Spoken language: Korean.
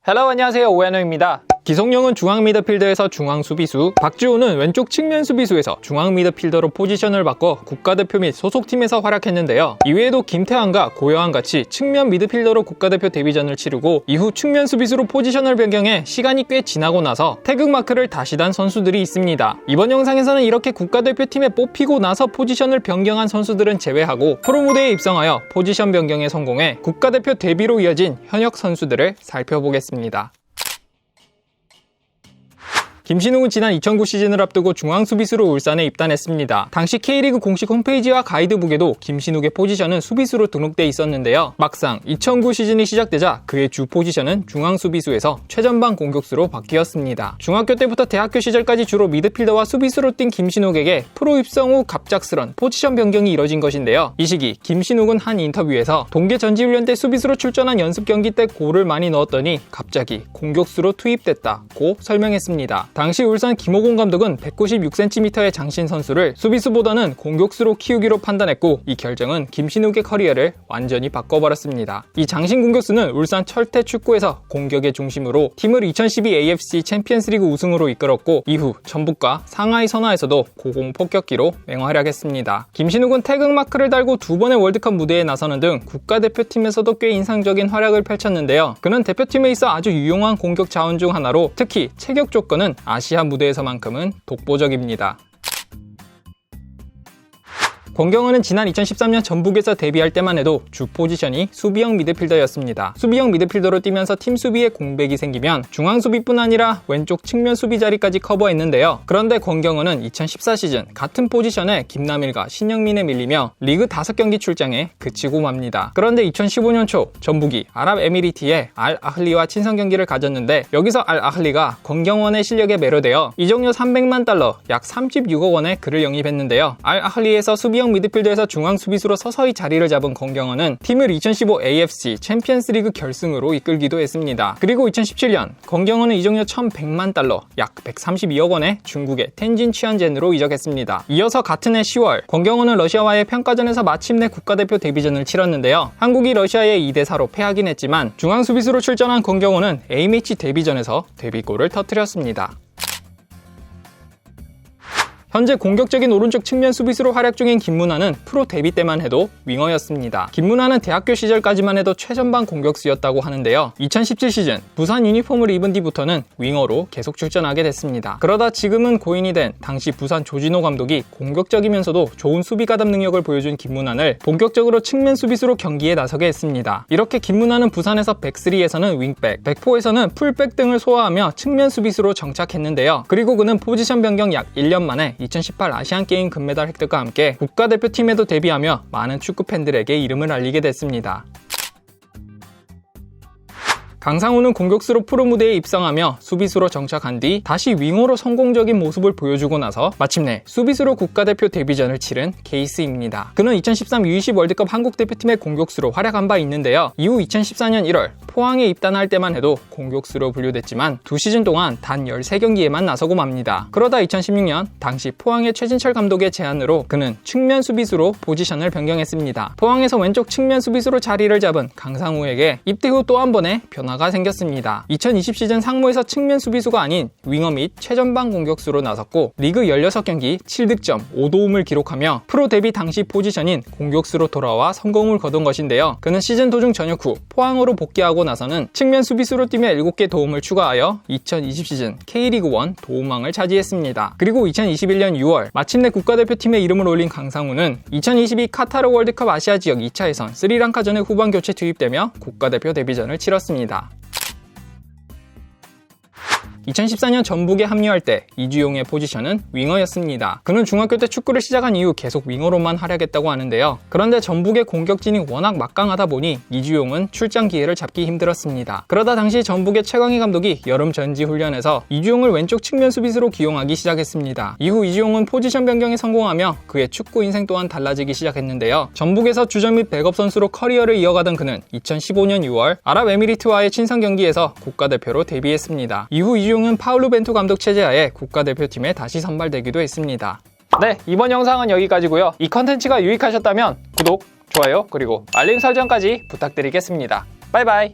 헬로, 안녕하세요. 오현우입니다. 기성용은 중앙 미드필더에서 중앙 수비수, 박주호는 왼쪽 측면 수비수에서 중앙 미드필더로 포지션을 바꿔 국가대표 및 소속팀에서 활약했는데요. 이외에도 김태환과 고여한 같이 측면 미드필더로 국가대표 데뷔전을 치르고 이후 측면 수비수로 포지션을 변경해 시간이 꽤 지나고 나서 태극마크를 다시 단 선수들이 있습니다. 이번 영상에서는 이렇게 국가대표팀에 뽑히고 나서 포지션을 변경한 선수들은 제외하고 프로 무대에 입성하여 포지션 변경에 성공해 국가대표 데뷔로 이어진 현역 선수들을 살펴보겠습니다. 김신욱은 지난 2009 시즌을 앞두고 중앙 수비수로 울산에 입단했습니다. 당시 K리그 공식 홈페이지와 가이드북에도 김신욱의 포지션은 수비수로 등록돼 있었는데요. 막상 2009 시즌이 시작되자 그의 주 포지션은 중앙 수비수에서 최전방 공격수로 바뀌었습니다. 중학교 때부터 대학교 시절까지 주로 미드필더와 수비수로 뛴 김신욱에게 프로 입성 후 갑작스런 포지션 변경이 이뤄진 것인데요. 이 시기 김신욱은 한 인터뷰에서 동계 전지훈련 때 수비수로 출전한 연습 경기 때 골을 많이 넣었더니 갑자기 공격수로 투입됐다고 설명했습니다. 당시 울산 김호곤 감독은 196cm의 장신 선수를 수비수보다는 공격수로 키우기로 판단했고 이 결정은 김신욱의 커리어를 완전히 바꿔버렸습니다. 이 장신 공격수는 울산 철퇴 축구에서 공격의 중심으로 팀을 2012 AFC 챔피언스리그 우승으로 이끌었고 이후 전북과 상하이 선화에서도 고공폭격기로 맹활약했습니다. 김신욱은 태극마크를 달고 2번의 월드컵 무대에 나서는 등 국가대표팀에서도 꽤 인상적인 활약을 펼쳤는데요. 그는 대표팀에 있어 아주 유용한 공격 자원 중 하나로 특히 체격 조건은 아시아 무대에서만큼은 독보적입니다. 권경은은 지난 2013년 전북에서 데뷔할 때만 해도 주 포지션이 수비형 미드필더였습니다. 수비형 미드필더로 뛰면서 팀 수비에 공백이 생기면 중앙 수비뿐 아니라 왼쪽 측면 수비 자리까지 커버했는데요. 그런데 권경은은 2014 시즌 같은 포지션에 김남일과 신영민에 밀리며 리그 5경기 출장에 그치고 맙니다. 그런데 2015년 초 전북이 아랍에미리트의 알아흘리와 친선 경기를 가졌는데 여기서 알아흘리가 권경원의 실력에 매료되어 이적료 300만 달러 약 36억 원에 그를 영입했는데요. 알아흘리에서 수비형 미드필더에서 중앙 수비수로 서서히 자리를 잡은 권경원은 팀을 2015 AFC 챔피언스리그 결승으로 이끌기도 했습니다. 그리고 2017년 권경원은 이적료 1100만 달러 약 132억 원에 중국의 텐진 취안젠으로 이적했습니다. 이어서 같은 해 10월 권경원은 러시아와의 평가전에서 마침내 국가대표 데뷔전을 치렀는데요. 한국이 러시아에 2대4로 패하긴 했지만 중앙 수비수로 출전한 권경원은 A매치 데뷔전에서 데뷔골을 터뜨렸습니다. 현재 공격적인 오른쪽 측면 수비수로 활약 중인 김문환은 프로 데뷔 때만 해도 윙어였습니다. 김문환은 대학교 시절까지만 해도 최전방 공격수였다고 하는데요. 2017 시즌 부산 유니폼을 입은 뒤부터는 윙어로 계속 출전하게 됐습니다. 그러다 지금은 고인이 된 당시 부산 조진호 감독이 공격적이면서도 좋은 수비 가담 능력을 보여준 김문환을 본격적으로 측면 수비수로 경기에 나서게 했습니다. 이렇게 김문환은 부산에서 백3에서는 윙백, 백포에서는 풀백 등을 소화하며 측면 수비수로 정착했는데요. 그리고 그는 포지션 변경 약 1년 만에 2018 아시안게임 금메달 획득과 함께 국가대표팀에도 데뷔하며 많은 축구 팬들에게 이름을 알리게 됐습니다. 강상우는 공격수로 프로 무대에 입성하며 수비수로 정착한 뒤 다시 윙어로 성공적인 모습을 보여주고 나서 마침내 수비수로 국가대표 데뷔전을 치른 케이스입니다. 그는 2013 U20 월드컵 한국대표팀의 공격수로 활약한 바 있는데요. 이후 2014년 1월 포항에 입단할 때만 해도 공격수로 분류됐지만 2시즌 동안 단 13경기에만 나서고 맙니다. 그러다 2016년 당시 포항의 최진철 감독의 제안으로 그는 측면 수비수로 포지션을 변경했습니다. 포항에서 왼쪽 측면 수비수로 자리를 잡은 강상우에게 입대 후 또 한 번의 변화가 생겼습니다. 2020 시즌 상무에서 측면 수비수가 아닌 윙어 및 최전방 공격수로 나섰고 리그 16경기 7득점 5도움을 기록하며 프로 데뷔 당시 포지션인 공격수로 돌아와 성공을 거둔 것인데요. 그는 시즌 도중 전역 후 포항으로 복귀하고 나서는 측면 수비수로 뛰며 7개 도움을 추가하여 2020 시즌 K리그1 도움왕을 차지했습니다. 그리고 2021년 6월 마침내 국가대표팀에 이름을 올린 강상우는 2022 카타르 월드컵 아시아 지역 2차 예선 스리랑카전에 후반 교체 투입되며 국가대표 데뷔전을 치렀습니다. 2014년 전북에 합류할 때 이주용의 포지션은 윙어였습니다. 그는 중학교 때 축구를 시작한 이후 계속 윙어로만 활약했다고 하는데요. 그런데 전북의 공격진이 워낙 막강하다 보니 이주용은 출장 기회를 잡기 힘들었습니다. 그러다 당시 전북의 최광희 감독이 여름 전지 훈련에서 이주용을 왼쪽 측면 수비수로 기용하기 시작했습니다. 이후 이주용은 포지션 변경에 성공하며 그의 축구 인생 또한 달라지기 시작했는데요. 전북에서 주전 및 백업 선수로 커리어를 이어가던 그는 2015년 6월 아랍에미리트와의 친선 경기에서 국가대표로 데뷔했습니다. 이후 이주용은 파울루 벤투 감독 체제하에 국가대표팀에 다시 선발되기도 했습니다. 네, 이번 영상은 여기까지고요. 이 컨텐츠가 유익하셨다면 구독, 좋아요, 그리고 알림 설정까지 부탁드리겠습니다. 바이바이.